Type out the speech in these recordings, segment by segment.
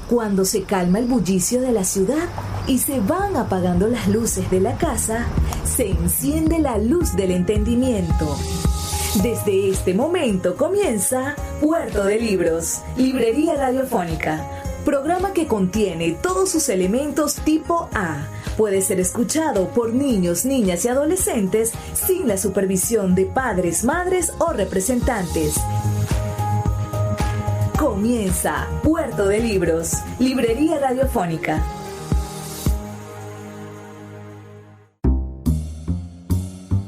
Cuando se calma el bullicio de la ciudad y se van apagando las luces de la casa, se enciende la luz del entendimiento. Desde este momento comienza Puerto de Libros, Librería Radiofónica, programa que contiene todos sus elementos tipo A. Puede ser escuchado por niños, niñas y adolescentes sin la supervisión de padres, madres o representantes. Comienza Puerto de Libros, Librería Radiofónica.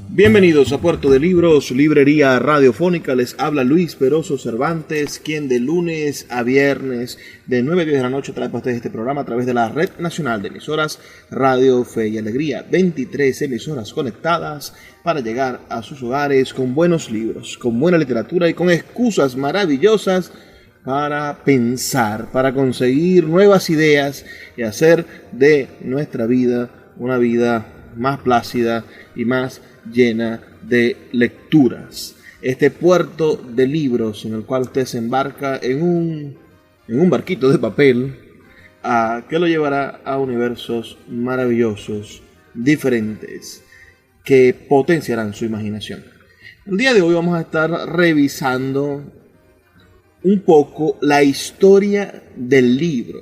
Bienvenidos a Puerto de Libros, Librería Radiofónica. Les habla Luis Peroso Cervantes, quien de lunes a viernes de 9 a 10 de la noche trae para ustedes este programa a través de la Red Nacional de Emisoras Radio Fe y Alegría. 23 emisoras conectadas para llegar a sus hogares con buenos libros, con buena literatura y con excusas maravillosas para pensar, para conseguir nuevas ideas y hacer de nuestra vida una vida más plácida y más llena de lecturas. Este puerto de libros en el cual usted se embarca en un barquito de papel que lo llevará a universos maravillosos, diferentes, que potenciarán su imaginación. El día de hoy vamos a estar revisando un poco la historia del libro.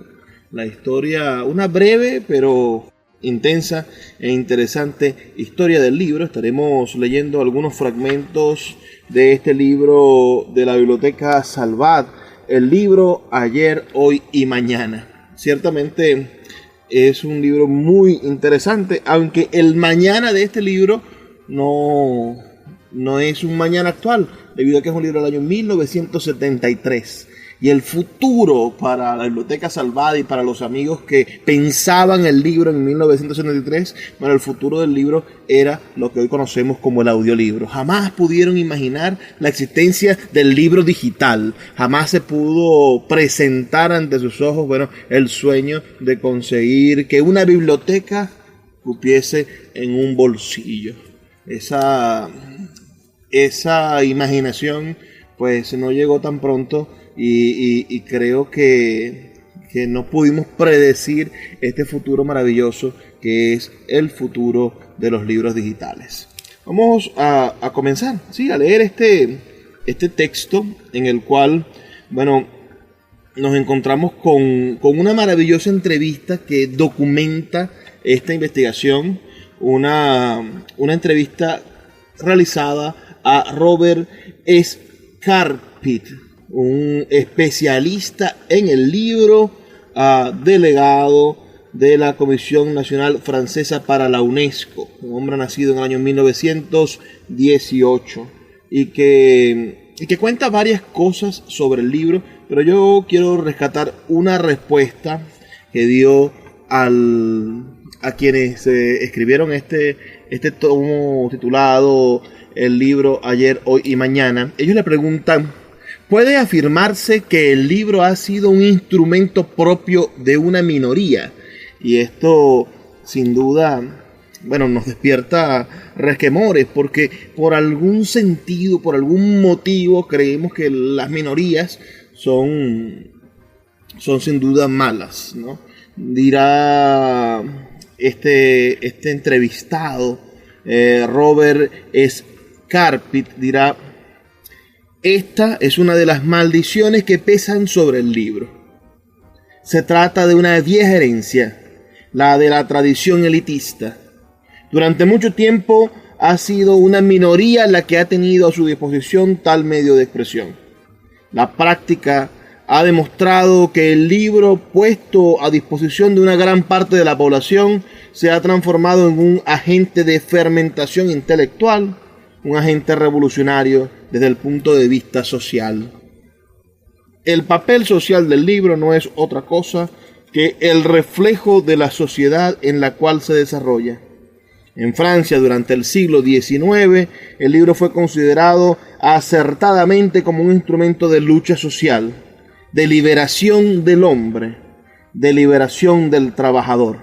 La historia, una breve pero intensa e interesante historia del libro. Estaremos leyendo algunos fragmentos de este libro de la Biblioteca Salvat, el libro Ayer, Hoy y Mañana. Ciertamente es un libro muy interesante, aunque el mañana de este libro no es un mañana actual, debido a que es un libro del año 1973. Y el futuro para la Biblioteca Salvat y para los amigos que pensaban el libro en 1973, bueno, el futuro del libro era lo que hoy conocemos como el audiolibro. Jamás pudieron imaginar la existencia del libro digital. Jamás se pudo presentar ante sus ojos, bueno, el sueño de conseguir que una biblioteca cupiese en un bolsillo. Esa imaginación pues no llegó tan pronto y creo que no pudimos predecir este futuro maravilloso que es el futuro de los libros digitales. Vamos a comenzar, ¿sí?, a leer este texto en el cual, bueno, nos encontramos con una maravillosa entrevista que documenta esta investigación, una entrevista realizada a Robert Scarpit, un especialista en el libro, delegado de la Comisión Nacional Francesa para la UNESCO, un hombre nacido en el año 1918 y que cuenta varias cosas sobre el libro, pero yo quiero rescatar una respuesta que dio a quienes escribieron este tomo titulado el libro Ayer, Hoy y Mañana. Ellos le preguntan: ¿puede afirmarse que el libro ha sido un instrumento propio de una minoría? Y esto, sin duda, bueno, nos despierta resquemores, porque por algún sentido, por algún motivo, creemos que las minorías son sin duda malas, ¿no? Dirá este entrevistado, Robert Scarpit, dirá: esta es una de las maldiciones que pesan sobre el libro. Se trata de una vieja herencia, la de la tradición elitista. Durante mucho tiempo ha sido una minoría la que ha tenido a su disposición tal medio de expresión. La práctica ha demostrado que el libro, puesto a disposición de una gran parte de la población, se ha transformado en un agente de fermentación intelectual, un agente revolucionario desde el punto de vista social. El papel social del libro no es otra cosa que el reflejo de la sociedad en la cual se desarrolla. En Francia, durante el siglo XIX, el libro fue considerado acertadamente como un instrumento de lucha social, de liberación del hombre, de liberación del trabajador.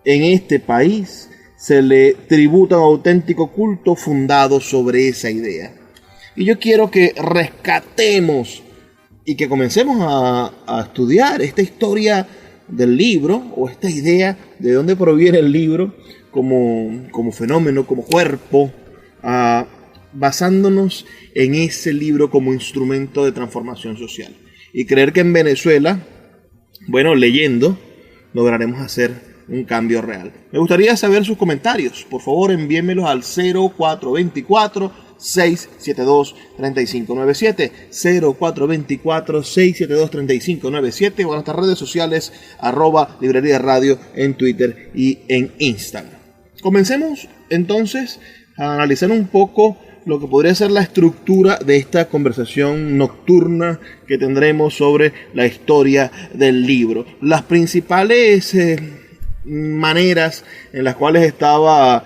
En este país se le tributa un auténtico culto fundado sobre esa idea. Y yo quiero que rescatemos y que comencemos a estudiar esta historia del libro, o esta idea de dónde proviene el libro como fenómeno, como cuerpo, basándonos en ese libro como instrumento de transformación social. Y creer que en Venezuela, bueno, leyendo, lograremos hacer un cambio real. Me gustaría saber sus comentarios. Por favor, envíenmelos al 0424-672-3597, 0424-672-3597 o a nuestras redes sociales @Librería Radio en Twitter y en Instagram. Comencemos entonces a analizar un poco lo que podría ser la estructura de esta conversación nocturna que tendremos sobre la historia del libro. Las principales maneras en las cuales estaba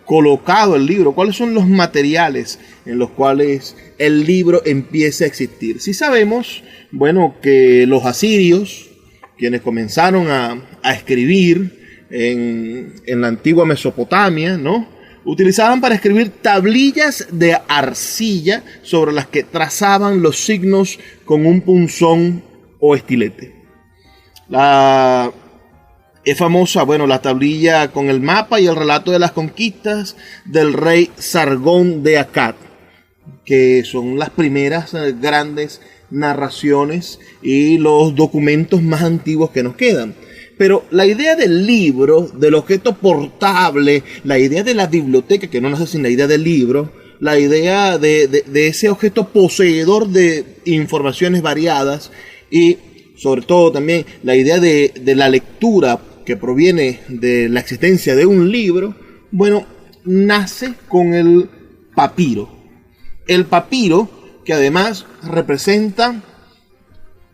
colocado el libro, cuáles son los materiales en los cuales el libro empieza a existir. Si sabemos, bueno, que los asirios, quienes comenzaron a escribir en la antigua Mesopotamia, ¿no?, utilizaban para escribir tablillas de arcilla sobre las que trazaban los signos con un punzón o estilete. Es famosa, bueno, la tablilla con el mapa y el relato de las conquistas del rey Sargón de Akkad, que son las primeras grandes narraciones y los documentos más antiguos que nos quedan. Pero la idea del libro, del objeto portable, la idea de la biblioteca, que no nace sin la idea del libro, la idea de ese objeto poseedor de informaciones variadas y sobre todo también la idea de la lectura que proviene de la existencia de un libro, bueno, nace con el papiro. El papiro que además representa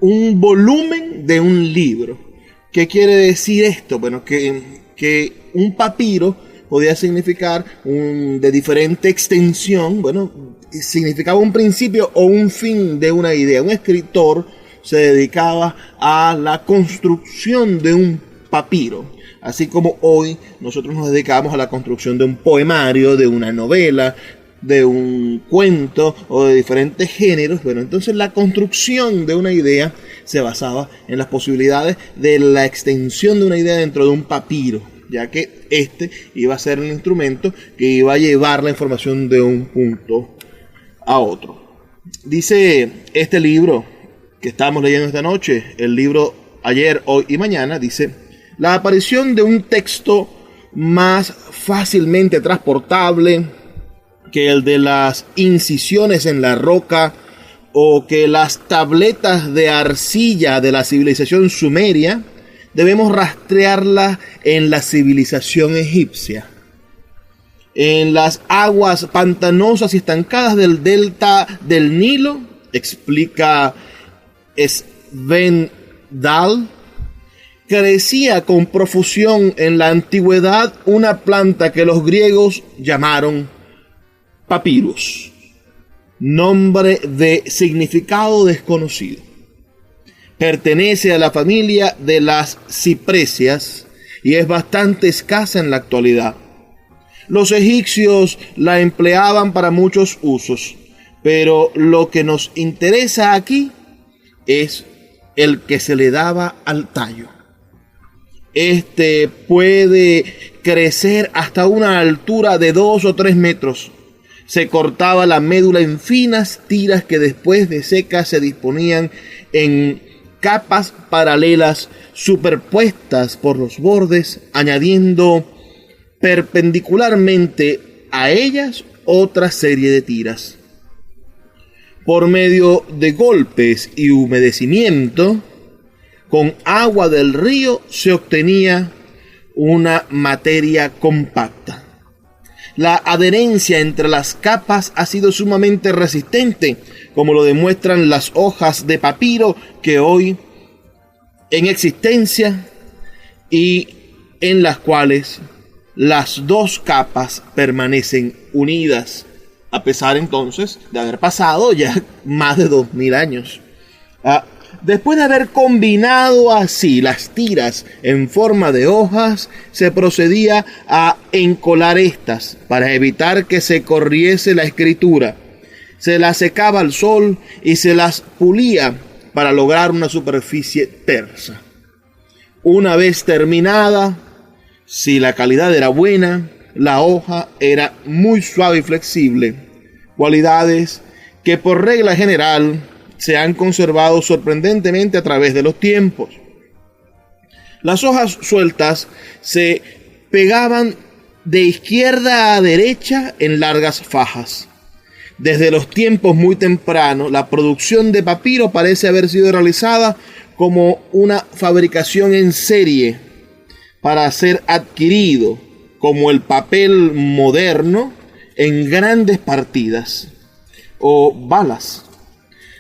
un volumen de un libro. ¿Qué quiere decir esto? Bueno, que un papiro podía significar de diferente extensión. Bueno, significaba un principio o un fin de una idea. Un escritor se dedicaba a la construcción de un papiro. Así como hoy nosotros nos dedicamos a la construcción de un poemario, de una novela, de un cuento o de diferentes géneros. Bueno, entonces la construcción de una idea se basaba en las posibilidades de la extensión de una idea dentro de un papiro, ya que este iba a ser el instrumento que iba a llevar la información de un punto a otro. Dice este libro que estamos leyendo esta noche, el libro Ayer, Hoy y Mañana, dice: la aparición de un texto más fácilmente transportable que el de las incisiones en la roca o que las tabletas de arcilla de la civilización sumeria, debemos rastrearla en la civilización egipcia. En las aguas pantanosas y estancadas del delta del Nilo, explica Sven Dahl, crecía con profusión en la antigüedad una planta que los griegos llamaron papyrus, nombre de significado desconocido. Pertenece a la familia de las cipresias y es bastante escasa en la actualidad. Los egipcios la empleaban para muchos usos, pero lo que nos interesa aquí es el que se le daba al tallo. Este puede crecer hasta una altura de 2 o 3 metros. Se cortaba la médula en finas tiras que después de secas se disponían en capas paralelas superpuestas por los bordes, añadiendo perpendicularmente a ellas otra serie de tiras. Por medio de golpes y humedecimiento, con agua del río se obtenía una materia compacta. La adherencia entre las capas ha sido sumamente resistente, como lo demuestran las hojas de papiro que hoy en existencia y en las cuales las dos capas permanecen unidas, a pesar entonces de haber pasado ya más de 2000 años. Después de haber combinado así las tiras en forma de hojas, se procedía a encolar estas para evitar que se corriese la escritura. se las secaba al sol y se las pulía para lograr una superficie tersa. Una vez terminada, si la calidad era buena, la hoja era muy suave y flexible, cualidades que por regla general se han conservado sorprendentemente a través de los tiempos. Las hojas sueltas se pegaban de izquierda a derecha en largas fajas. Desde los tiempos muy tempranos, la producción de papiro parece haber sido realizada como una fabricación en serie para ser adquirido, como el papel moderno, en grandes partidas o balas,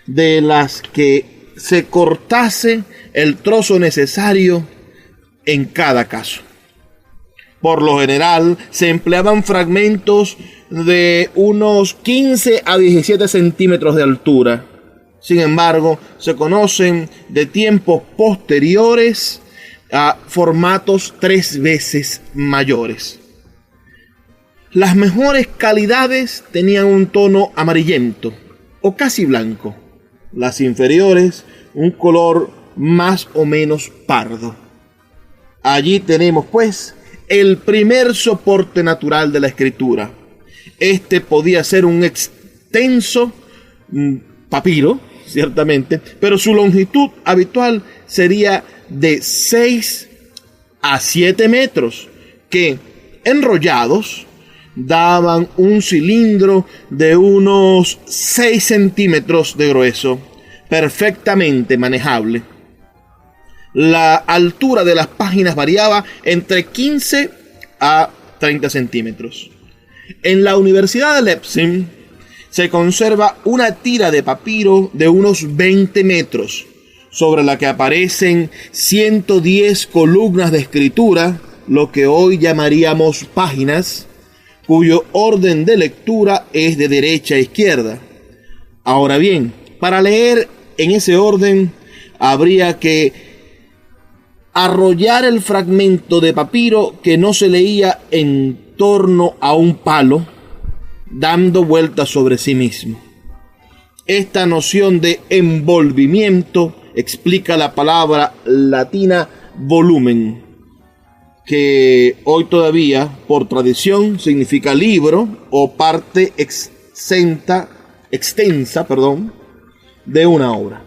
de las que se cortase el trozo necesario en cada caso. Por lo general, se empleaban fragmentos de unos 15 a 17 centímetros de altura. Sin embargo, se conocen de tiempos posteriores a formatos 3 veces mayores. Las mejores calidades tenían un tono amarillento o casi blanco. Las inferiores, un color más o menos pardo. Allí tenemos, pues, el primer soporte natural de la escritura. Este podía ser un extenso papiro, ciertamente, pero su longitud habitual sería de 6 a 7 metros, que enrollados daban un cilindro de unos 6 centímetros de grueso, perfectamente manejable. La altura de las páginas variaba entre 15 a 30 centímetros. En la Universidad de Leipzig se conserva una tira de papiro de unos 20 metros, sobre la que aparecen 110 columnas de escritura, lo que hoy llamaríamos páginas, cuyo orden de lectura es de derecha a izquierda. Ahora bien, para leer en ese orden habría que arrollar el fragmento de papiro que no se leía en torno a un palo, dando vueltas sobre sí mismo. Esta noción de envolvimiento explica la palabra latina volumen, que hoy todavía, por tradición, significa libro o parte extensa, de una obra,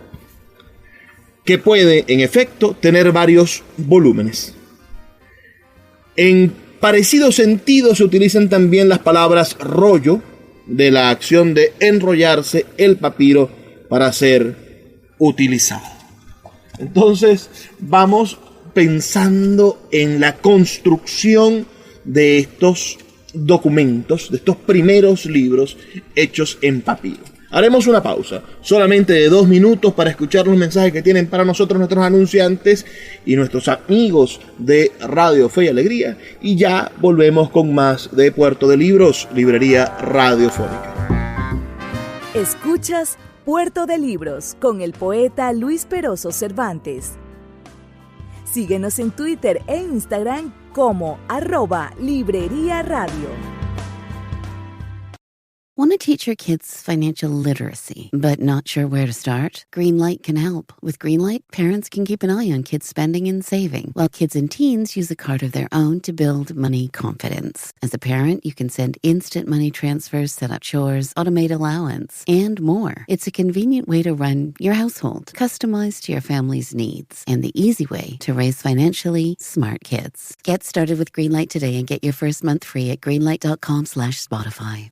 que puede, en efecto, tener varios volúmenes. En parecido sentido se utilizan también las palabras rollo, de la acción de enrollarse el papiro para ser utilizado. Entonces, vamos pensando en la construcción de estos documentos, de estos primeros libros hechos en papiro. Haremos una pausa, solamente de 2 minutos, para escuchar los mensajes que tienen para nosotros nuestros anunciantes y nuestros amigos de Radio Fe y Alegría, y ya volvemos con más de Puerto de Libros, Librería Radiofónica. Escuchas Puerto de Libros con el poeta Luis Peroso Cervantes. Síguenos en Twitter e Instagram como @Librería Radio. Want to teach your kids financial literacy, but not sure where to start? Greenlight can help. With Greenlight, parents can keep an eye on kids' spending and saving, while kids and teens use a card of their own to build money confidence. As a parent, you can send instant money transfers, set up chores, automate allowance, and more. It's a convenient way to run your household, customized to your family's needs, and the easy way to raise financially smart kids. Get started with Greenlight today and get your first month free at greenlight.com/Spotify.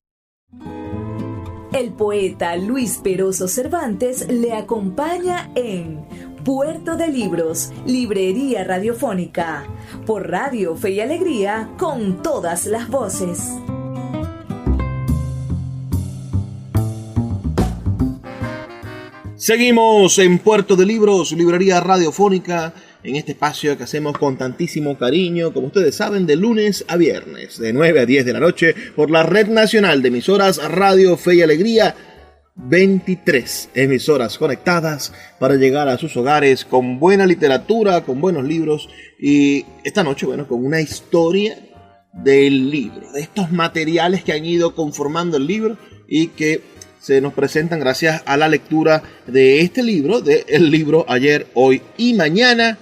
El poeta Luis Peroso Cervantes le acompaña en Puerto de Libros, Librería Radiofónica, por Radio Fe y Alegría, con todas las voces. Seguimos en Puerto de Libros, Librería Radiofónica, en este espacio que hacemos con tantísimo cariño, como ustedes saben, de lunes a viernes, de 9 a 10 de la noche, por la Red Nacional de Emisoras Radio Fe y Alegría. 23 emisoras conectadas para llegar a sus hogares con buena literatura, con buenos libros, y esta noche, bueno, con una historia del libro, de estos materiales que han ido conformando el libro y que se nos presentan gracias a la lectura de este libro, el libro Ayer, Hoy y Mañana,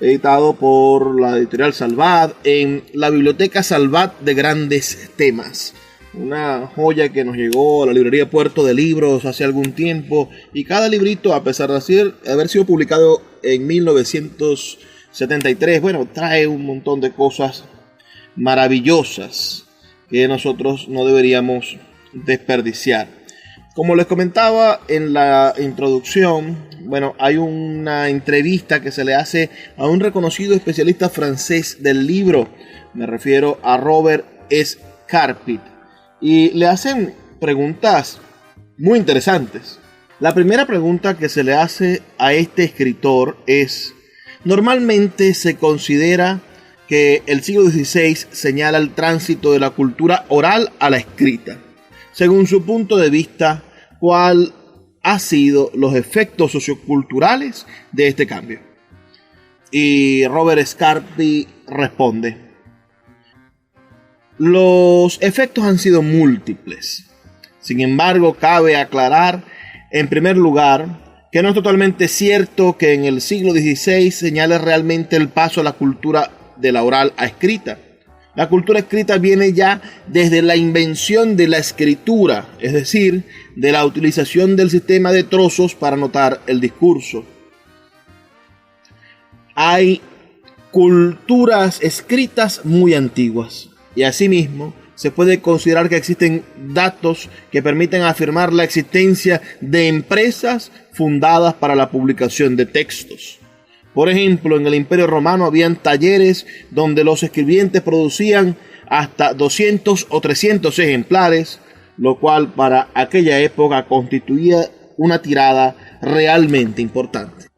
editado por la editorial Salvat en la Biblioteca Salvat de Grandes Temas. Una joya que nos llegó a la librería Puerto de Libros hace algún tiempo, y cada librito, a pesar de haber sido publicado en 1973, bueno, trae un montón de cosas maravillosas que nosotros no deberíamos desperdiciar. Como les comentaba en la introducción, bueno, hay una entrevista que se le hace a un reconocido especialista francés del libro. Me refiero a Robert Scarpit. Y le hacen preguntas muy interesantes. La primera pregunta que se le hace a este escritor es: normalmente se considera que el siglo XVI señala el tránsito de la cultura oral a la escrita. Según su punto de vista, ¿cuál han sido los efectos socioculturales de este cambio? Y Robert Scarpit responde: los efectos han sido múltiples. Sin embargo, cabe aclarar, en primer lugar, que no es totalmente cierto que en el siglo XVI señale realmente el paso a la cultura de la oral a escrita. La cultura escrita viene ya desde la invención de la escritura, es decir, de la utilización del sistema de trozos para anotar el discurso. Hay culturas escritas muy antiguas, y asimismo se puede considerar que existen datos que permiten afirmar la existencia de empresas fundadas para la publicación de textos. Por ejemplo, en el Imperio Romano habían talleres donde los escribientes producían hasta 200 o 300 ejemplares, lo cual para aquella época constituía una tirada realmente importante.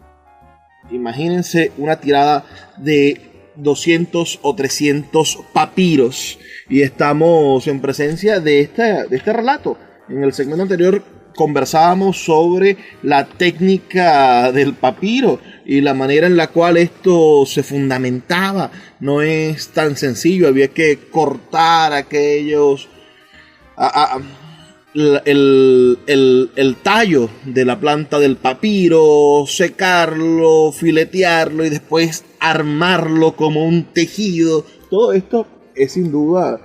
Imagínense una tirada de 200 o 300 papiros, y estamos en presencia de este relato. En el segmento anterior conversábamos sobre la técnica del papiro y la manera en la cual esto se fundamentaba. No es tan sencillo, había que cortar aquellos el tallo de la planta del papiro, secarlo, filetearlo y después armarlo como un tejido. Todo esto es sin duda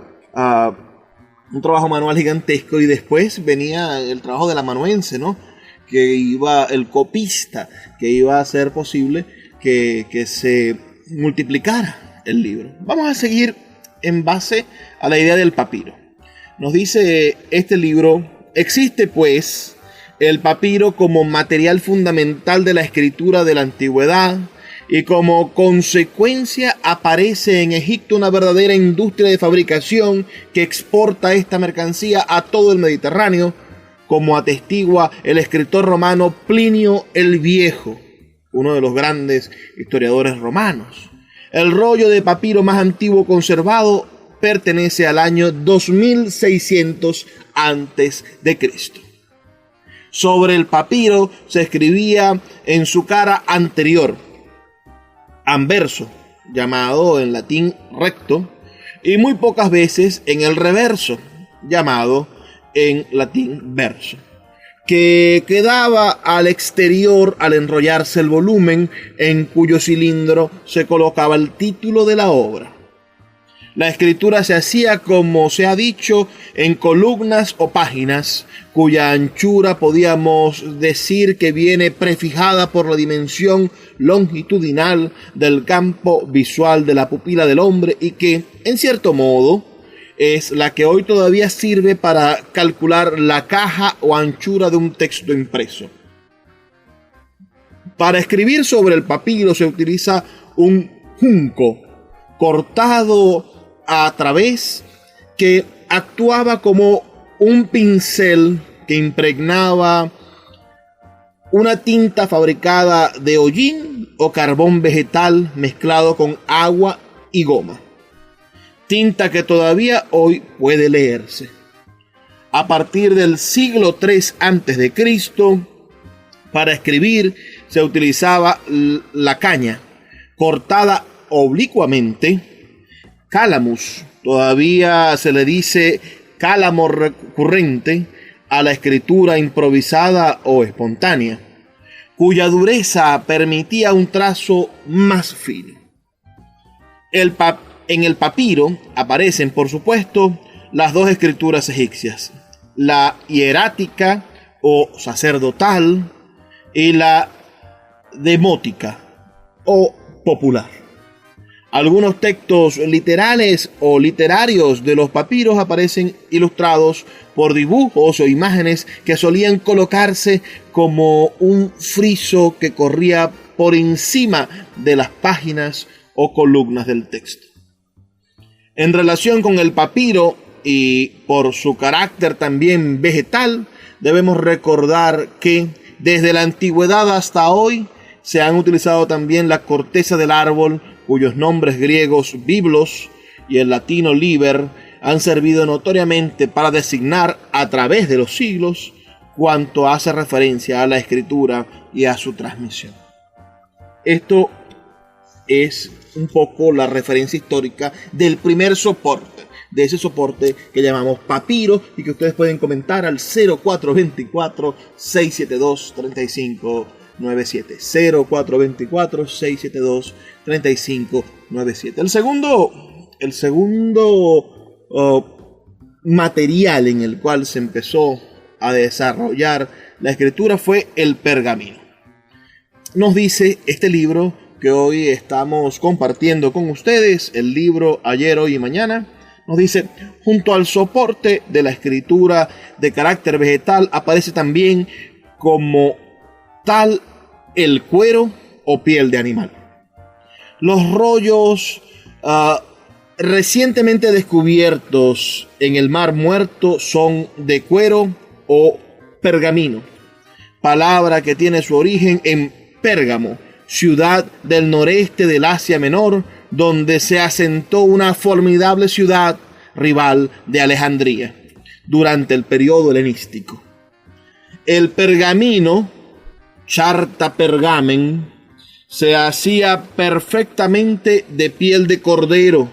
un trabajo manual gigantesco, y después venía el trabajo del amanuense, ¿no? El copista, que iba a hacer posible que se multiplicara el libro. Vamos a seguir en base a la idea del papiro. Nos dice este libro: existe pues el papiro como material fundamental de la escritura de la antigüedad, y como consecuencia aparece en Egipto una verdadera industria de fabricación que exporta esta mercancía a todo el Mediterráneo, como atestigua el escritor romano Plinio el Viejo, uno de los grandes historiadores romanos. El rollo de papiro más antiguo conservado pertenece al año 2600 a.C. Sobre el papiro se escribía en su cara anterior, anverso, llamado en latín recto, y muy pocas veces en el reverso, llamado en latín verso, que quedaba al exterior al enrollarse el volumen, en cuyo cilindro se colocaba el título de la obra. La escritura se hacía, como se ha dicho, en columnas o páginas, cuya anchura podíamos decir que viene prefijada por la dimensión longitudinal del campo visual de la pupila del hombre, y que, en cierto modo, es la que hoy todavía sirve para calcular la caja o anchura de un texto impreso. Para escribir sobre el papiro se utiliza un junco cortado a través, que actuaba como un pincel que impregnaba una tinta fabricada de hollín o carbón vegetal mezclado con agua y goma, tinta que todavía hoy puede leerse. A partir del siglo III a.C., para escribir se utilizaba la caña cortada oblicuamente, calamus, todavía se le dice cálamo recurrente, a la escritura improvisada o espontánea, cuya dureza permitía un trazo más fino. En el papiro aparecen, por supuesto, las dos escrituras egipcias, la hierática o sacerdotal y la demótica o popular. Algunos textos literales o literarios de los papiros aparecen ilustrados por dibujos o imágenes que solían colocarse como un friso que corría por encima de las páginas o columnas del texto. En relación con el papiro y por su carácter también vegetal, debemos recordar que desde la antigüedad hasta hoy se han utilizado también la corteza del árbol, cuyos nombres griegos biblos y el latino liber han servido notoriamente para designar a través de los siglos cuanto hace referencia a la escritura y a su transmisión. Esto es un poco la referencia histórica del primer soporte, de ese soporte que llamamos papiro y que ustedes pueden comentar al 0424-672-3597. 0424-672-3597. El segundo material en el cual se empezó a desarrollar la escritura fue el pergamino. Nos dice este libro que hoy estamos compartiendo con ustedes, el libro Ayer, Hoy y Mañana, nos dice: junto al soporte de la escritura de carácter vegetal aparece también como tal el cuero o piel de animal. Los rollos recientemente descubiertos en el Mar Muerto son de cuero o pergamino, palabra que tiene su origen en Pérgamo, ciudad del noreste del Asia Menor, donde se asentó una formidable ciudad rival de Alejandría durante el periodo helenístico. El pergamino, charta pergamen, se hacía perfectamente de piel de cordero,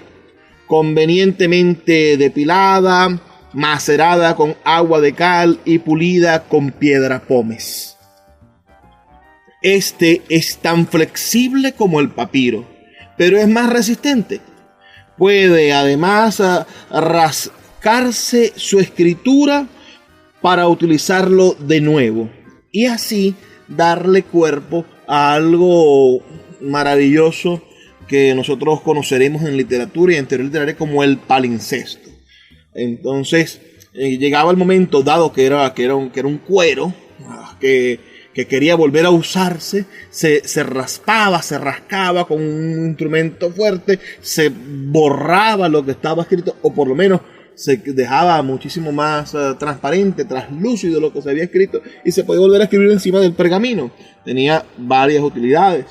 convenientemente depilada, macerada con agua de cal y pulida con piedra pómez. Este es tan flexible como el papiro, pero es más resistente. Puede además rascarse su escritura para utilizarlo de nuevo y así darle cuerpo a algo maravilloso que nosotros conoceremos en literatura y en teoría literaria como el palincesto. Entonces llegaba el momento, dado que era un cuero que quería volver a usarse, se raspaba, se rascaba con un instrumento fuerte, se borraba lo que estaba escrito, o por lo menos se dejaba muchísimo más transparente, translúcido lo que se había escrito, y se podía volver a escribir encima del pergamino. Tenía varias utilidades.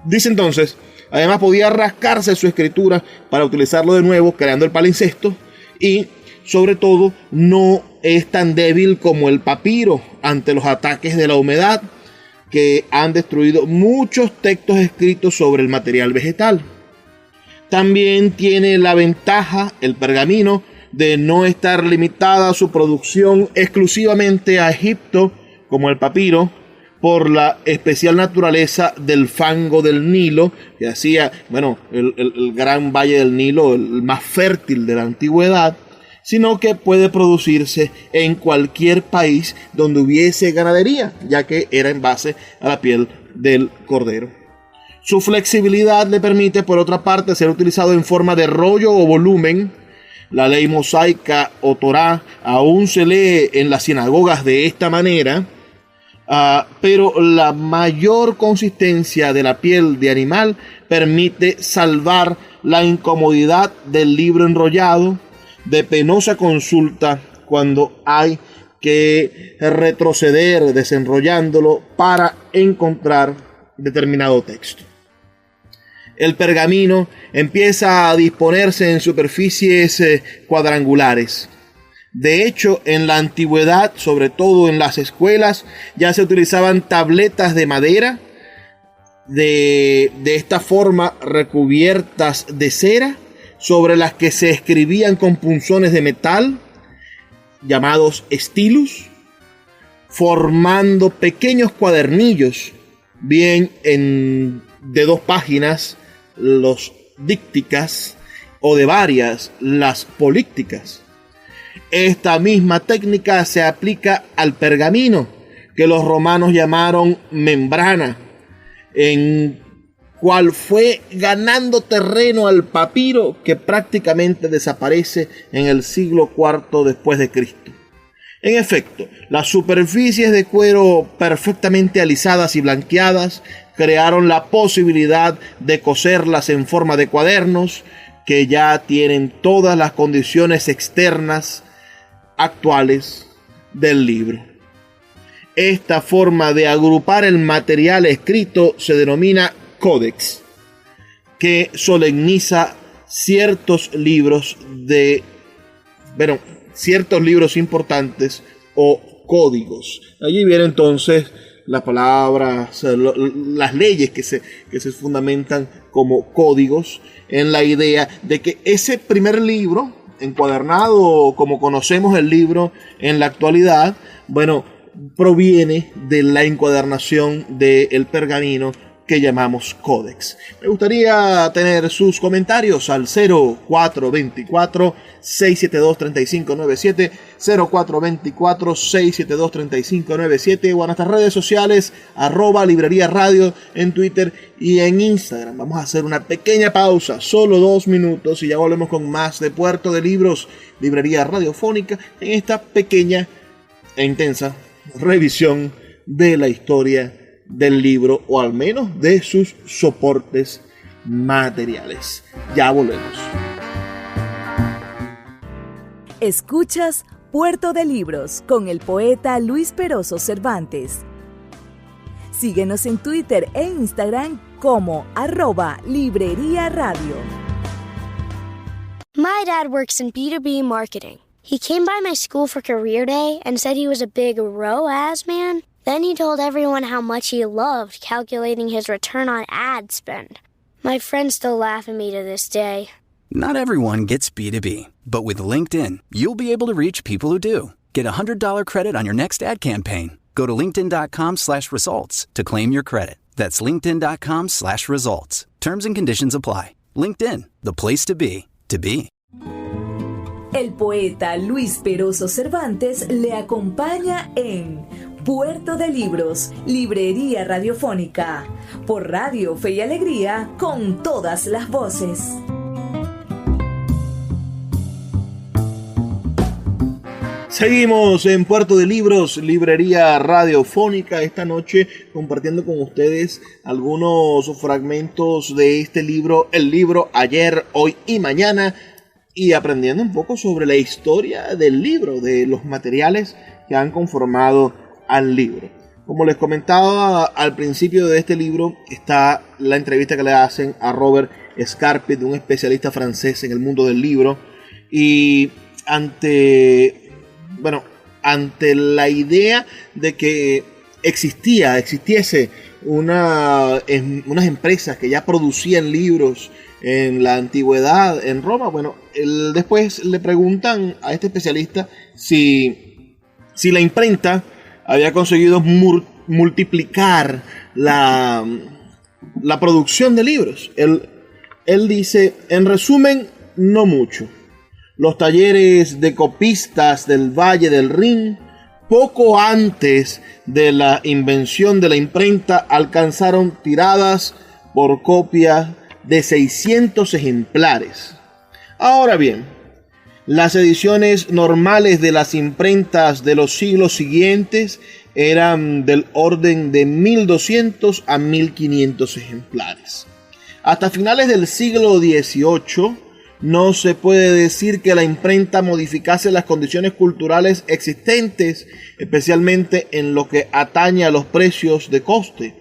Dice entonces, además podía rascarse su escritura para utilizarlo de nuevo, creando el palincesto, y sobre todo no es tan débil como el papiro ante los ataques de la humedad, que han destruido muchos textos escritos sobre el material vegetal. También tiene la ventaja, el pergamino, de no estar limitada a su producción exclusivamente a Egipto, como el papiro, por la especial naturaleza del fango del Nilo, que hacía, el gran valle del Nilo, el más fértil de la antigüedad, sino que puede producirse en cualquier país donde hubiese ganadería, ya que era en base a la piel del cordero. Su flexibilidad le permite, por otra parte, ser utilizado en forma de rollo o volumen. La ley mosaica o Torá aún se lee en las sinagogas de esta manera, pero la mayor consistencia de la piel de animal permite salvar la incomodidad del libro enrollado, de penosa consulta cuando hay que retroceder desenrollándolo para encontrar determinado texto. El pergamino empieza a disponerse en superficies cuadrangulares. De hecho, en la antigüedad, sobre todo en las escuelas, ya se utilizaban tabletas de madera de esta forma, recubiertas de cera, sobre las que se escribían con punzones de metal, llamados stylus, formando pequeños cuadernillos, bien de 2 páginas, los dícticas, o de varias, las polípticas. Esta misma técnica se aplica al pergamino, que los romanos llamaron membrana, en cual fue ganando terreno al papiro, que prácticamente desaparece en el siglo IV después de Cristo. En efecto, las superficies de cuero perfectamente alisadas y blanqueadas crearon la posibilidad de coserlas en forma de cuadernos, que ya tienen todas las condiciones externas actuales del libro. Esta forma de agrupar el material escrito se denomina códex, que solemniza ciertos libros importantes o códigos. Allí viene entonces las palabras, las leyes que se fundamentan como códigos, en la idea de que ese primer libro, encuadernado como conocemos el libro en la actualidad, bueno, proviene de la encuadernación del pergamino que llamamos códex. Me gustaría tener sus comentarios al 0424-672-3597, 0424-672-3597 o a nuestras redes sociales @librería radio en Twitter y en Instagram. Vamos a hacer una pequeña pausa, solo 2 minutos, y ya volvemos con más de Puerto de Libros, librería radiofónica, en esta pequeña e intensa revisión de la historia del libro, o al menos de sus soportes materiales. Ya volvemos. Escuchas Puerto de Libros con el poeta Luis Peroso Cervantes. Síguenos en Twitter e Instagram como @librería radio. My dad works in B2B marketing. He came by my school for career day and said he was a big ROAS man. Then he told everyone how much he loved calculating his return on ad spend. My friends still laugh at me to this day. Not everyone gets B2B, but with LinkedIn, you'll be able to reach people who do. Get a $100 credit on your next ad campaign. Go to linkedin.com/results to claim your credit. That's linkedin.com/results. Terms and conditions apply. LinkedIn, the place to be, to be. El poeta Luis Peroso Cervantes le acompaña en Puerto de Libros, librería radiofónica, por Radio Fe y Alegría, con todas las voces. Seguimos en Puerto de Libros, librería radiofónica, esta noche compartiendo con ustedes algunos fragmentos de este libro, el libro Ayer, Hoy y Mañana, y aprendiendo un poco sobre la historia del libro, de los materiales que han conformado al libro. Como les comentaba al principio de este libro, está la entrevista que le hacen a Robert Scarpit, un especialista francés en el mundo del libro, y ante la idea de que existiese unas empresas que ya producían libros en la antigüedad en Roma, después le preguntan a este especialista si la imprenta había conseguido multiplicar la producción de libros. Él dice, en resumen, no mucho. Los talleres de copistas del Valle del Rin, poco antes de la invención de la imprenta, alcanzaron tiradas por copia de 600 ejemplares. Ahora bien, las ediciones normales de las imprentas de los siglos siguientes eran del orden de 1200 a 1500 ejemplares. Hasta finales del siglo XVIII no se puede decir que la imprenta modificase las condiciones culturales existentes, especialmente en lo que atañe a los precios de coste.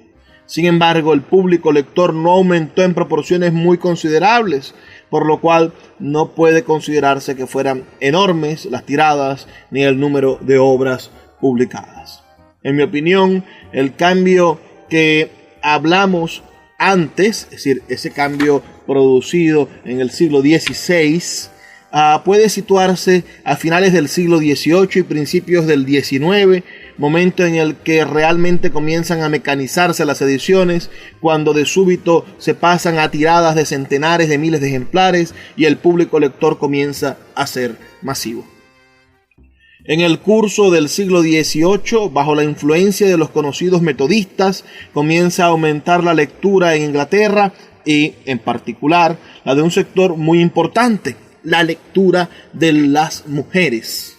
Sin embargo, el público lector no aumentó en proporciones muy considerables, por lo cual no puede considerarse que fueran enormes las tiradas ni el número de obras publicadas. En mi opinión, el cambio que hablamos antes, es decir, ese cambio producido en el siglo XVI, puede situarse a finales del siglo XVIII y principios del XIX, momento en el que realmente comienzan a mecanizarse las ediciones, cuando de súbito se pasan a tiradas de centenares de miles de ejemplares y el público lector comienza a ser masivo. En el curso del siglo XVIII, bajo la influencia de los conocidos metodistas, comienza a aumentar la lectura en Inglaterra y, en particular, la de un sector muy importante, la lectura de las mujeres.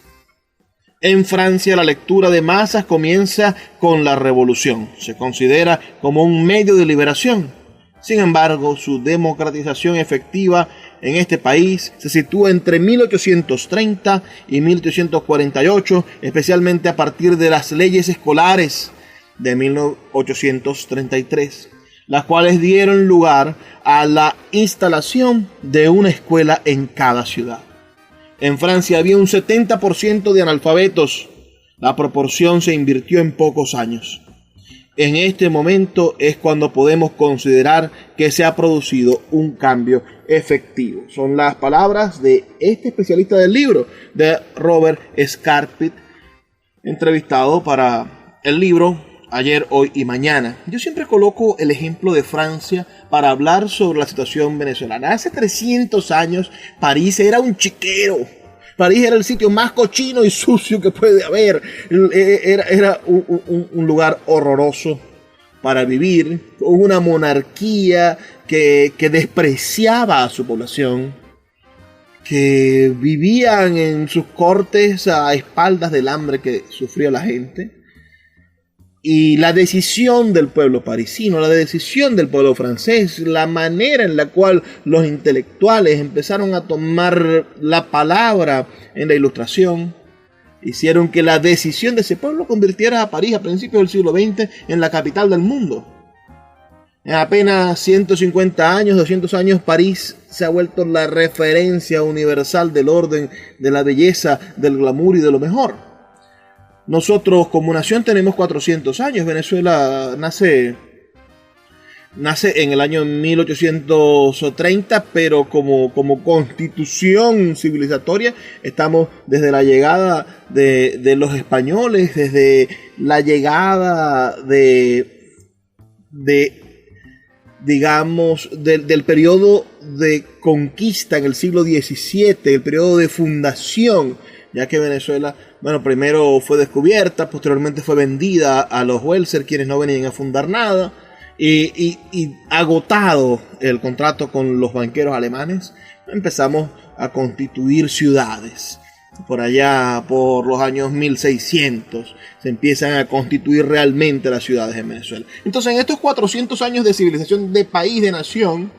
En Francia, la lectura de masas comienza con la Revolución. Se considera como un medio de liberación. Sin embargo, su democratización efectiva en este país se sitúa entre 1830 y 1848, especialmente a partir de las leyes escolares de 1833, las cuales dieron lugar a la instalación de una escuela en cada ciudad. En Francia había un 70% de analfabetos. La proporción se invirtió en pocos años. En este momento es cuando podemos considerar que se ha producido un cambio efectivo. Son las palabras de este especialista del libro, de Robert Scarpit, entrevistado para el libro Ayer, Hoy y Mañana. Yo siempre coloco el ejemplo de Francia para hablar sobre la situación venezolana. Hace 300 años París era un chiquero. París era el sitio más cochino y sucio que puede haber. Era un lugar horroroso para vivir, con una monarquía que despreciaba a su población, que vivían en sus cortes a espaldas del hambre que sufría la gente. Y la decisión del pueblo parisino, la decisión del pueblo francés, la manera en la cual los intelectuales empezaron a tomar la palabra en la Ilustración, hicieron que la decisión de ese pueblo convirtiera a París a principios del siglo XX en la capital del mundo. En apenas 150 años, 200 años, París se ha vuelto la referencia universal del orden, de la belleza, del glamour y de lo mejor. Nosotros como nación tenemos 400 años. Venezuela nace en el año 1830, pero como constitución civilizatoria estamos desde la llegada de los españoles, desde la llegada del periodo de conquista en el siglo XVII, el periodo de fundación, ya que Venezuela, primero fue descubierta, posteriormente fue vendida a los Welser, quienes no venían a fundar nada, y agotado el contrato con los banqueros alemanes, empezamos a constituir ciudades. Por allá, por los años 1600, se empiezan a constituir realmente las ciudades en Venezuela. Entonces, en estos 400 años de civilización, de país, de nación,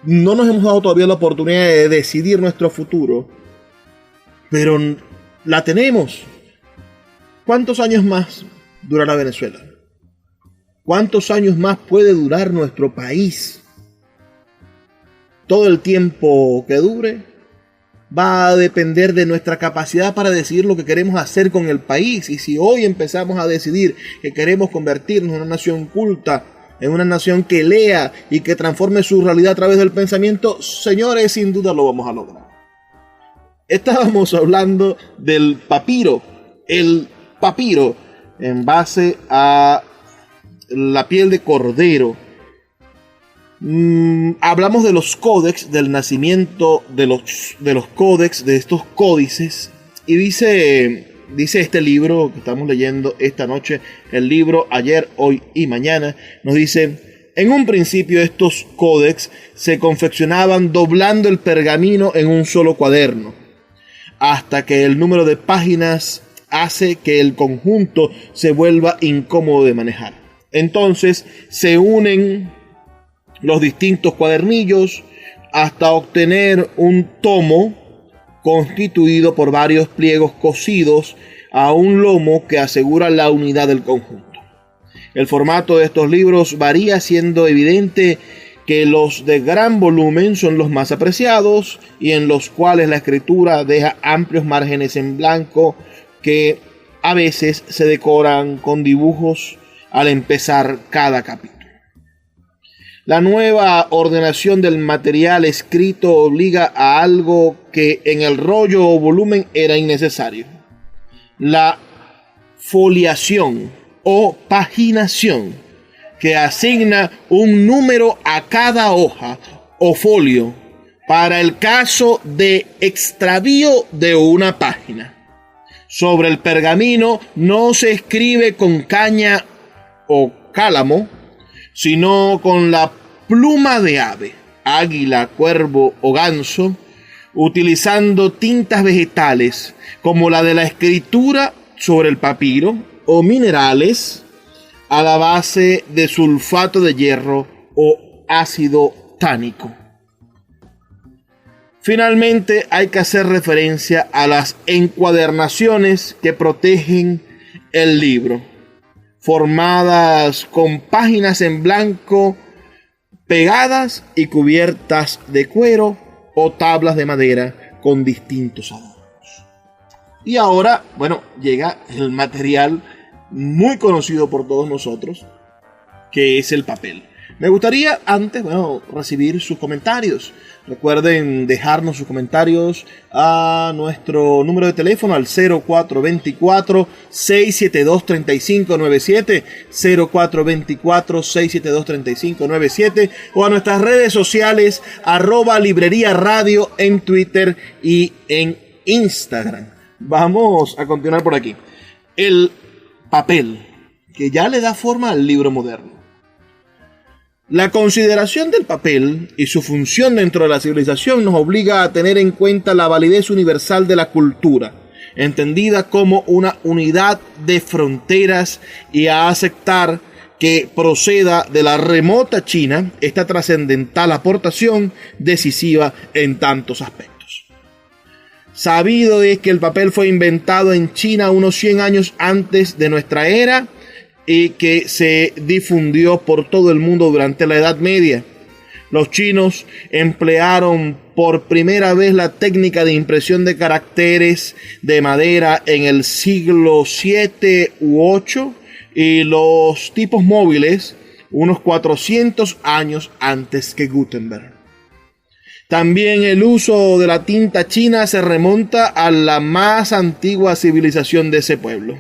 no nos hemos dado todavía la oportunidad de decidir nuestro futuro, pero la tenemos. ¿Cuántos años más durará Venezuela? ¿Cuántos años más puede durar nuestro país? Todo el tiempo que dure va a depender de nuestra capacidad para decidir lo que queremos hacer con el país. Y si hoy empezamos a decidir que queremos convertirnos en una nación culta, en una nación que lea y que transforme su realidad a través del pensamiento, señores, sin duda lo vamos a lograr. Estábamos hablando del papiro. El papiro, en base a la piel de cordero. Hablamos de los códex, del nacimiento de los códex, de estos códices. Y dice este libro que estamos leyendo esta noche, el libro Ayer, Hoy y Mañana, nos dice: en un principio estos códex se confeccionaban doblando el pergamino en un solo cuaderno, hasta que el número de páginas hace que el conjunto se vuelva incómodo de manejar. Entonces se unen los distintos cuadernillos hasta obtener un tomo constituido por varios pliegos cosidos a un lomo que asegura la unidad del conjunto. El formato de estos libros varía, siendo evidente que los de gran volumen son los más apreciados y en los cuales la escritura deja amplios márgenes en blanco que a veces se decoran con dibujos al empezar cada capítulo. La nueva ordenación del material escrito obliga a algo que en el rollo o volumen era innecesario: la foliación o paginación, que asigna un número a cada hoja o folio para el caso de extravío de una página. Sobre el pergamino no se escribe con caña o cálamo, sino con la pluma de ave, águila, cuervo o ganso, utilizando tintas vegetales como la de la escritura sobre el papiro, o minerales a la base de sulfato de hierro o ácido tánico. Finalmente, hay que hacer referencia a las encuadernaciones que protegen el libro, formadas con páginas en blanco pegadas y cubiertas de cuero o tablas de madera con distintos adornos. Y ahora, llega el material muy conocido por todos nosotros, que es el papel. Me gustaría antes, recibir sus comentarios. Recuerden dejarnos sus comentarios a nuestro número de teléfono al 0424-672-3597, 0424-672-3597, o a nuestras redes sociales @librería radio en Twitter y en Instagram. Vamos a continuar por aquí. El papel, que ya le da forma al libro moderno. La consideración del papel y su función dentro de la civilización nos obliga a tener en cuenta la validez universal de la cultura, entendida como una unidad de fronteras, y a aceptar que proceda de la remota China esta trascendental aportación decisiva en tantos aspectos. Sabido es que el papel fue inventado en China unos 100 años antes de nuestra era y que se difundió por todo el mundo durante la Edad Media. Los chinos emplearon por primera vez la técnica de impresión de caracteres de madera en el siglo VII u VIII, y los tipos móviles unos 400 años antes que Gutenberg. También el uso de la tinta china se remonta a la más antigua civilización de ese pueblo.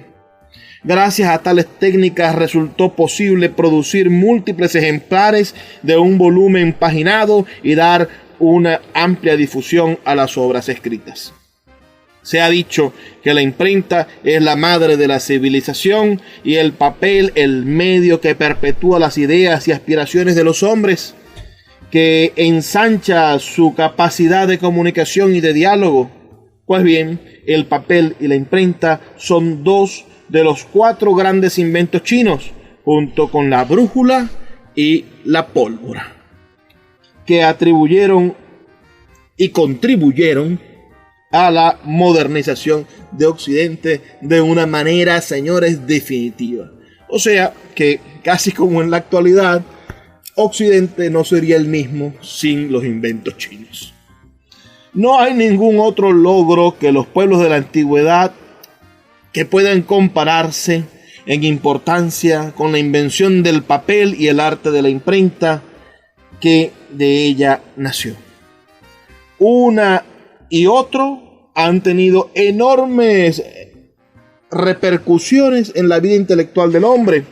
Gracias a tales técnicas resultó posible producir múltiples ejemplares de un volumen paginado y dar una amplia difusión a las obras escritas. Se ha dicho que la imprenta es la madre de la civilización y el papel el medio que perpetúa las ideas y aspiraciones de los hombres, que ensancha su capacidad de comunicación y de diálogo. Pues bien, el papel y la imprenta son dos de los 4 grandes inventos chinos, junto con la brújula y la pólvora, que atribuyeron y contribuyeron a la modernización de Occidente de una manera, señores, definitiva. O sea que, casi como en la actualidad, Occidente no sería el mismo sin los inventos chinos. No hay ningún otro logro que los pueblos de la antigüedad que puedan compararse en importancia con la invención del papel y el arte de la imprenta que de ella nació. Una y otro han tenido enormes repercusiones en la vida intelectual del hombre.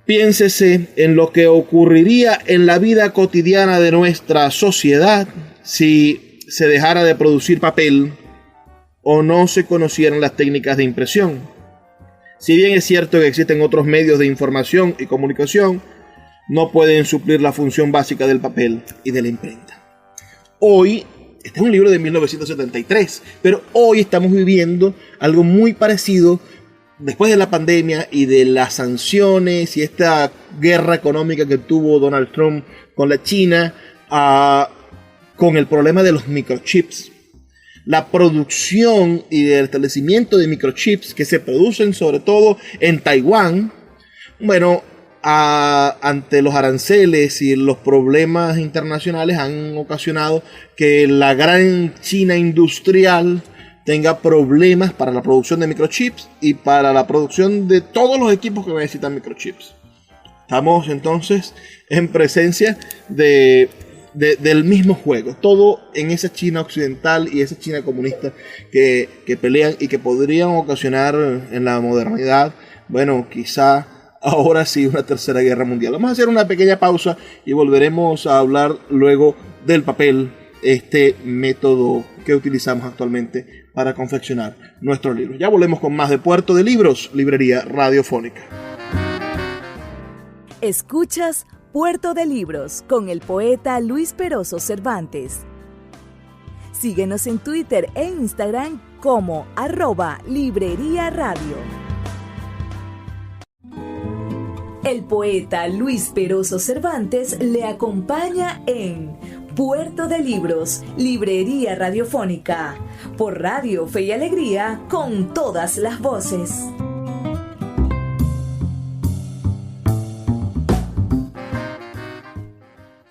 Piénsese en lo que ocurriría en la vida cotidiana de nuestra sociedad si se dejara de producir papel o no se conocieran las técnicas de impresión. Si bien es cierto que existen otros medios de información y comunicación, no pueden suplir la función básica del papel y de la imprenta. Hoy, este es un libro de 1973, pero hoy estamos viviendo algo muy parecido después de la pandemia y de las sanciones y esta guerra económica que tuvo Donald Trump con la China, con el problema de los microchips. La producción y el establecimiento de microchips que se producen sobre todo en Taiwán, ante los aranceles y los problemas internacionales han ocasionado que la gran China industrial tenga problemas para la producción de microchips y para la producción de todos los equipos que necesitan microchips. Estamos entonces en presencia del mismo juego, todo en esa China occidental y esa China comunista que pelean y que podrían ocasionar en la modernidad, bueno, quizá ahora sí una tercera guerra mundial. Vamos a hacer una pequeña pausa y volveremos a hablar luego del papel, este método que utilizamos actualmente para confeccionar nuestros libros. Ya volvemos con más de Puerto de Libros, librería radiofónica. Escuchas Puerto de Libros con el poeta Luis Peroso Cervantes. Síguenos en Twitter e Instagram como @Librería Radio. El poeta Luis Peroso Cervantes le acompaña en Puerto de Libros, librería radiofónica, por Radio Fe y Alegría, con todas las voces.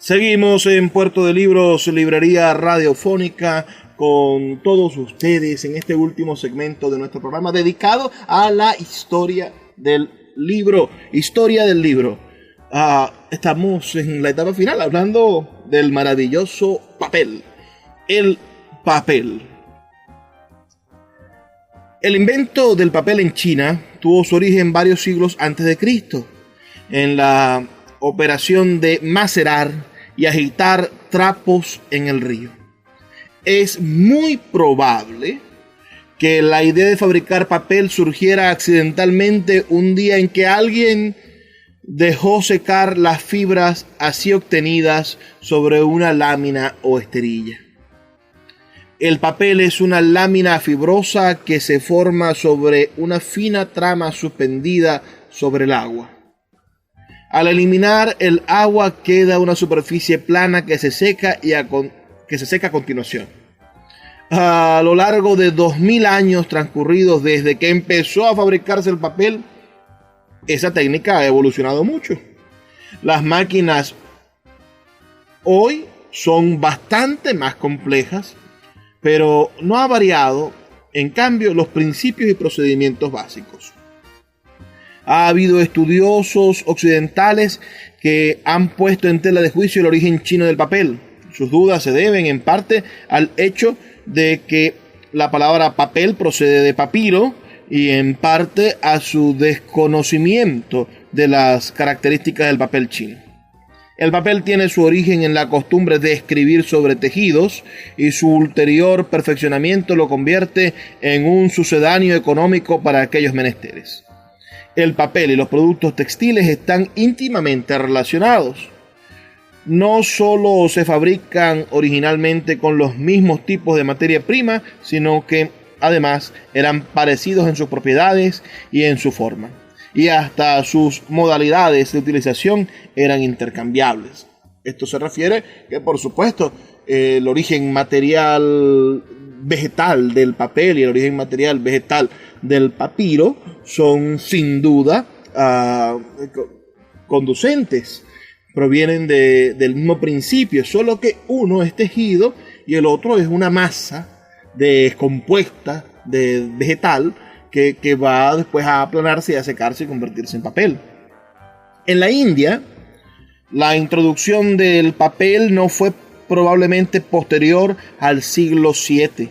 Seguimos en Puerto de Libros, librería radiofónica, con todos ustedes en este último segmento de nuestro programa dedicado a la historia del libro. Historia del libro. Estamos en la etapa final hablando del maravilloso papel. El papel. El invento del papel en China tuvo su origen varios siglos antes de Cristo, en la operación de macerar y agitar trapos en el río. Es muy probable que la idea de fabricar papel surgiera accidentalmente un día en que alguien dejó secar las fibras así obtenidas sobre una lámina o esterilla. El papel es una lámina fibrosa que se forma sobre una fina trama suspendida sobre el agua. Al eliminar el agua queda una superficie plana que se seca a continuación. A lo largo de 2000 años transcurridos desde que empezó a fabricarse el papel, esa técnica ha evolucionado mucho. Las máquinas hoy son bastante más complejas, pero no ha variado, en cambio, los principios y procedimientos básicos. Ha habido estudiosos occidentales que han puesto en tela de juicio el origen chino del papel. Sus dudas se deben en parte al hecho de que la palabra papel procede de papiro y en parte a su desconocimiento de las características del papel chino. El papel tiene su origen en la costumbre de escribir sobre tejidos y su ulterior perfeccionamiento lo convierte en un sucedáneo económico para aquellos menesteres. El papel y los productos textiles están íntimamente relacionados. No solo se fabrican originalmente con los mismos tipos de materia prima, sino que además eran parecidos en sus propiedades y en su forma. Y hasta sus modalidades de utilización eran intercambiables. Esto se refiere que, por supuesto, el origen material vegetal del papel y el origen material vegetal del papiro son sin duda conducentes, provienen del mismo principio, solo que uno es tejido y el otro es una masa descompuesta de vegetal que va después a aplanarse y a secarse y convertirse en papel. En la India, la introducción del papel no fue probablemente posterior al siglo VII.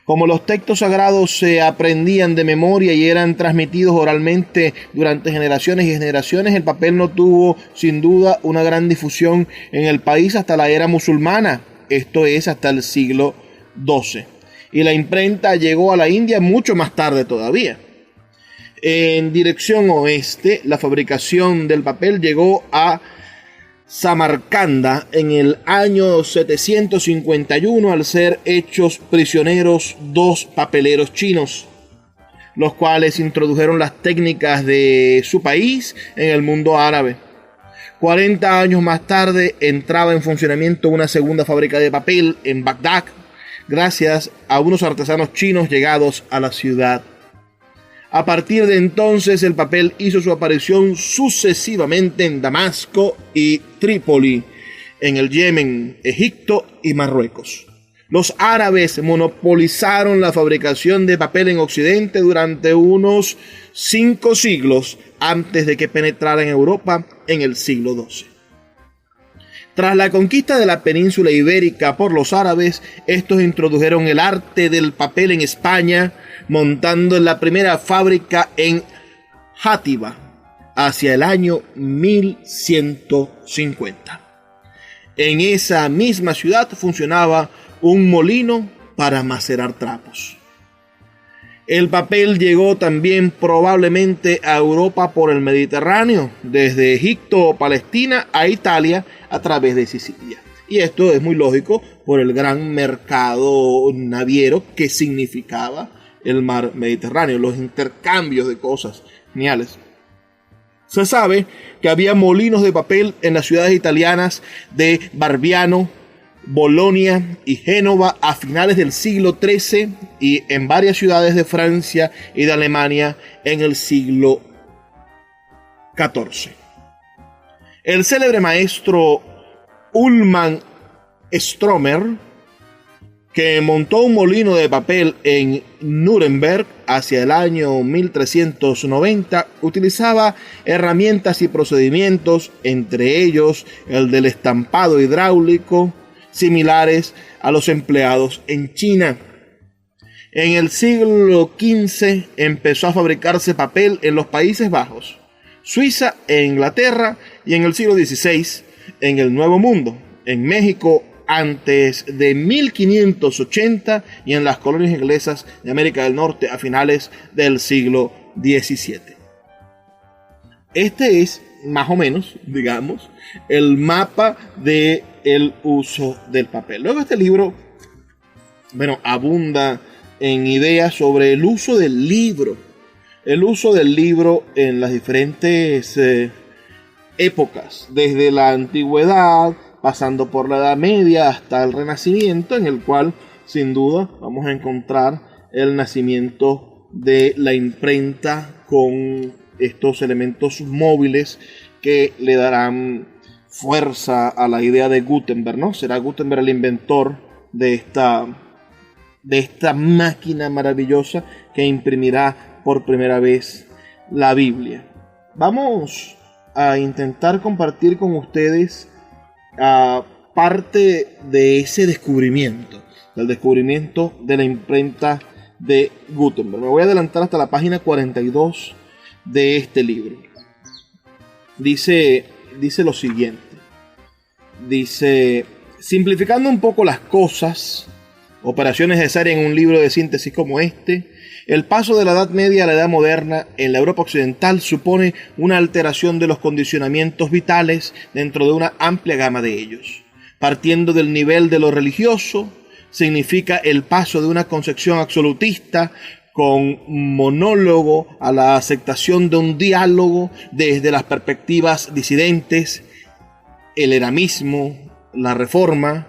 Como los textos sagrados se aprendían de memoria y eran transmitidos oralmente durante generaciones y generaciones, el papel no tuvo sin duda una gran difusión en el país hasta la era musulmana, esto es hasta el siglo XII. Y la imprenta llegó a la India mucho más tarde todavía. En dirección oeste, la fabricación del papel llegó a Samarcanda en el año 751 al ser hechos prisioneros 2 papeleros chinos, los cuales introdujeron las técnicas de su país en el mundo árabe. 40 años más tarde entraba en funcionamiento una segunda fábrica de papel en Bagdad, gracias a unos artesanos chinos llegados a la ciudad. A partir de entonces el papel hizo su aparición sucesivamente en Damasco y Trípoli, en el Yemen, Egipto y Marruecos. Los árabes monopolizaron la fabricación de papel en Occidente durante unos 5 siglos antes de que penetrara en Europa en el siglo XII. Tras la conquista de la península ibérica por los árabes, estos introdujeron el arte del papel en España, montando la primera fábrica en Játiva hacia el año 1150. En esa misma ciudad funcionaba un molino para macerar trapos. El papel llegó también probablemente a Europa por el Mediterráneo, desde Egipto o Palestina a Italia a través de Sicilia. Y esto es muy lógico por el gran mercado naviero que significaba el mar Mediterráneo, los intercambios de cosas geniales. Se sabe que había molinos de papel en las ciudades italianas de Barbiano, Bolonia y Génova a finales del siglo XIII y en varias ciudades de Francia y de Alemania en el siglo XIV. El célebre maestro Ullmann Stromer, que montó un molino de papel en Nuremberg hacia el año 1390, utilizaba herramientas y procedimientos, entre ellos el del estampado hidráulico, similares a los empleados en China. En el siglo XV empezó a fabricarse papel en los Países Bajos, Suiza e Inglaterra, y en el siglo XVI en el Nuevo Mundo, en México antes de 1580 y en las colonias inglesas de América del Norte a finales del siglo XVII. Este es más o menos, digamos, el mapa del uso del papel. Luego este libro, abunda en ideas sobre el uso del libro. El uso del libro en las diferentes épocas, desde la antigüedad, pasando por la Edad Media hasta el Renacimiento, en el cual, sin duda, vamos a encontrar el nacimiento de la imprenta con estos elementos móviles que le darán fuerza a la idea de Gutenberg, ¿no? Será Gutenberg el inventor de esta máquina maravillosa que imprimirá por primera vez la Biblia. Vamos a intentar compartir con ustedes parte de ese descubrimiento, del descubrimiento de la imprenta de Gutenberg. Me voy a adelantar hasta la página 42 de este libro. Dice lo siguiente. Dice: simplificando un poco las cosas, operaciones necesarias en un libro de síntesis como este, el paso de la Edad Media a la Edad Moderna en la Europa Occidental supone una alteración de los condicionamientos vitales dentro de una amplia gama de ellos. Partiendo del nivel de lo religioso, significa el paso de una concepción absolutista con monólogo a la aceptación de un diálogo desde las perspectivas disidentes, el eramismo, la reforma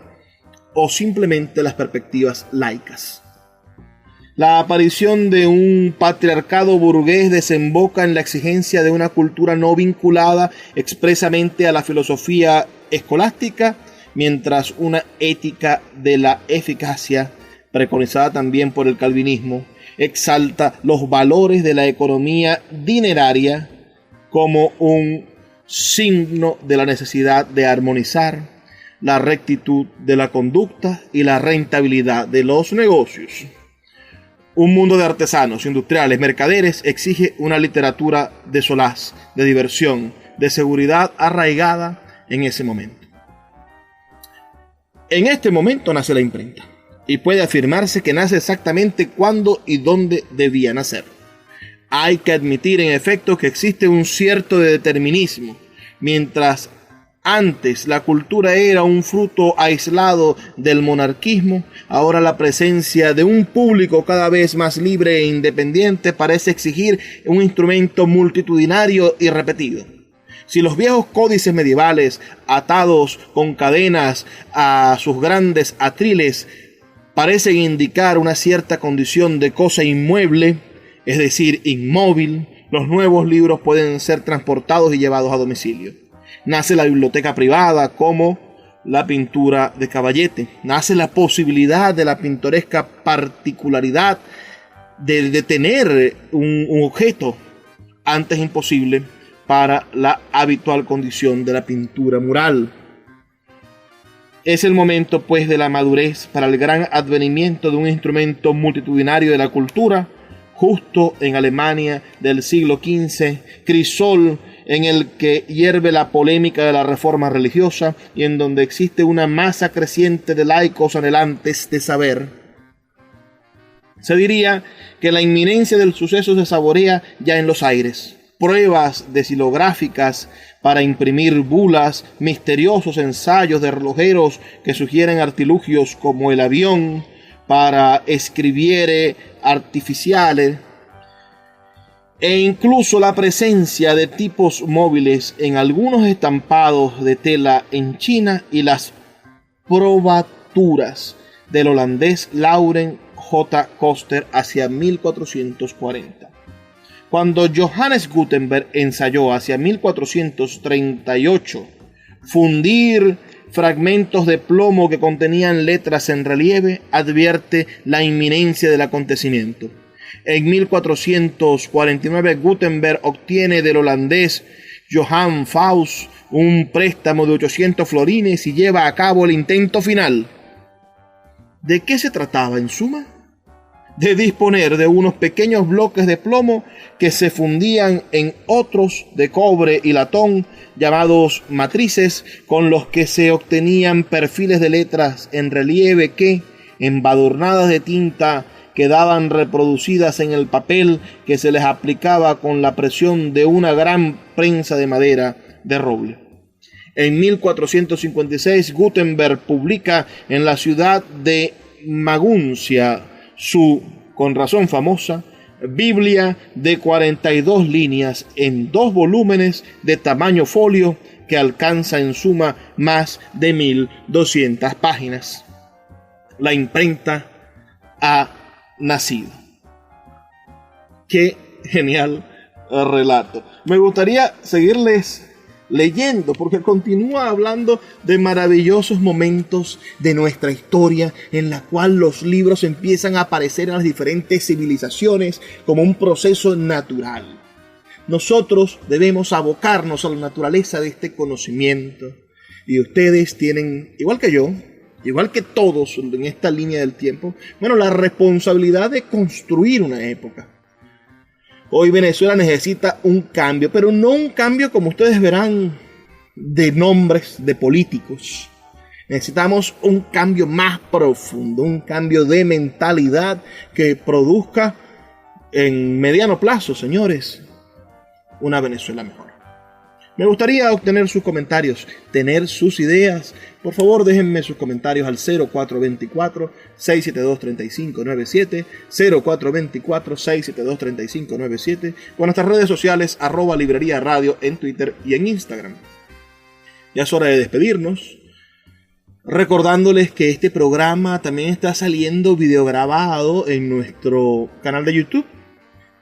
o simplemente las perspectivas laicas. La aparición de un patriarcado burgués desemboca en la exigencia de una cultura no vinculada expresamente a la filosofía escolástica, mientras una ética de la eficacia, preconizada también por el calvinismo, exalta los valores de la economía dineraria como un signo de la necesidad de armonizar la rectitud de la conducta y la rentabilidad de los negocios. Un mundo de artesanos, industriales, mercaderes exige una literatura de solaz, de diversión, de seguridad arraigada en ese momento. En este momento nace la imprenta. Y puede afirmarse que nace exactamente cuándo y dónde debía nacer. Hay que admitir en efecto que existe un cierto determinismo. Mientras antes la cultura era un fruto aislado del monarquismo, ahora la presencia de un público cada vez más libre e independiente parece exigir un instrumento multitudinario y repetido. Si los viejos códices medievales, atados con cadenas a sus grandes atriles, parecen indicar una cierta condición de cosa inmueble, es decir, inmóvil, los nuevos libros pueden ser transportados y llevados a domicilio. Nace la biblioteca privada como la pintura de caballete. Nace la posibilidad de la pintoresca particularidad de tener un objeto antes imposible para la habitual condición de la pintura mural. Es el momento, pues, de la madurez para el gran advenimiento de un instrumento multitudinario de la cultura, justo en Alemania del siglo XV, crisol en el que hierve la polémica de la reforma religiosa y en donde existe una masa creciente de laicos anhelantes de saber. Se diría que la inminencia del suceso se saborea ya en los aires. Pruebas decilográficas para imprimir bulas, misteriosos ensayos de relojeros que sugieren artilugios como el avión para escribiere artificiales, e incluso la presencia de tipos móviles en algunos estampados de tela en China y las probaturas del holandés Lauren J. Koster hacia 1440. Cuando Johannes Gutenberg ensayó hacia 1438 fundir fragmentos de plomo que contenían letras en relieve, advierte la inminencia del acontecimiento. En 1449 Gutenberg obtiene del holandés Johann Faust un préstamo de 800 florines y lleva a cabo el intento final. ¿De qué se trataba en suma? De disponer de unos pequeños bloques de plomo que se fundían en otros de cobre y latón, llamados matrices, con los que se obtenían perfiles de letras en relieve que, embadurnadas de tinta, quedaban reproducidas en el papel que se les aplicaba con la presión de una gran prensa de madera de roble. En 1456 Gutenberg publica en la ciudad de Maguncia su, con razón famosa, Biblia de 42 líneas en 2 volúmenes de tamaño folio que alcanza en suma más de 1200 páginas. La imprenta ha nacido. Qué genial relato. Me gustaría seguirles leyendo porque continúa hablando de maravillosos momentos de nuestra historia en la cual los libros empiezan a aparecer en las diferentes civilizaciones como un proceso natural. Nosotros debemos abocarnos a la naturaleza de este conocimiento y ustedes tienen, igual que yo, igual que todos en esta línea del tiempo, la responsabilidad de construir una época. Hoy Venezuela necesita un cambio, pero no un cambio, como ustedes verán, de nombres de políticos. Necesitamos un cambio más profundo, un cambio de mentalidad que produzca en mediano plazo, señores, una Venezuela mejor. Me gustaría obtener sus comentarios, tener sus ideas. Por favor, déjenme sus comentarios al 0424-672-3597, 0424-672-3597, o en nuestras redes sociales, @Librería Radio en Twitter y en Instagram. Ya es hora de despedirnos, recordándoles que este programa también está saliendo videograbado en nuestro canal de YouTube,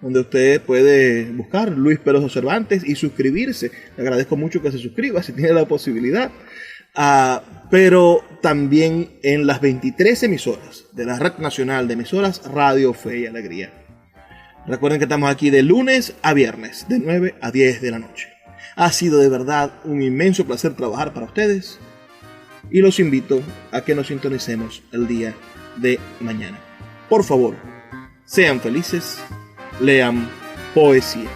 donde usted puede buscar Luis Peroso Cervantes y suscribirse. Le agradezco mucho que se suscriba si tiene la posibilidad. Pero también en las 23 emisoras de la Red Nacional de Emisoras Radio Fe y Alegría. Recuerden que estamos aquí de lunes a viernes, de 9 a 10 de la noche. Ha sido de verdad un inmenso placer trabajar para ustedes y los invito a que nos sintonicemos el día de mañana. Por favor, sean felices. Lean poesía.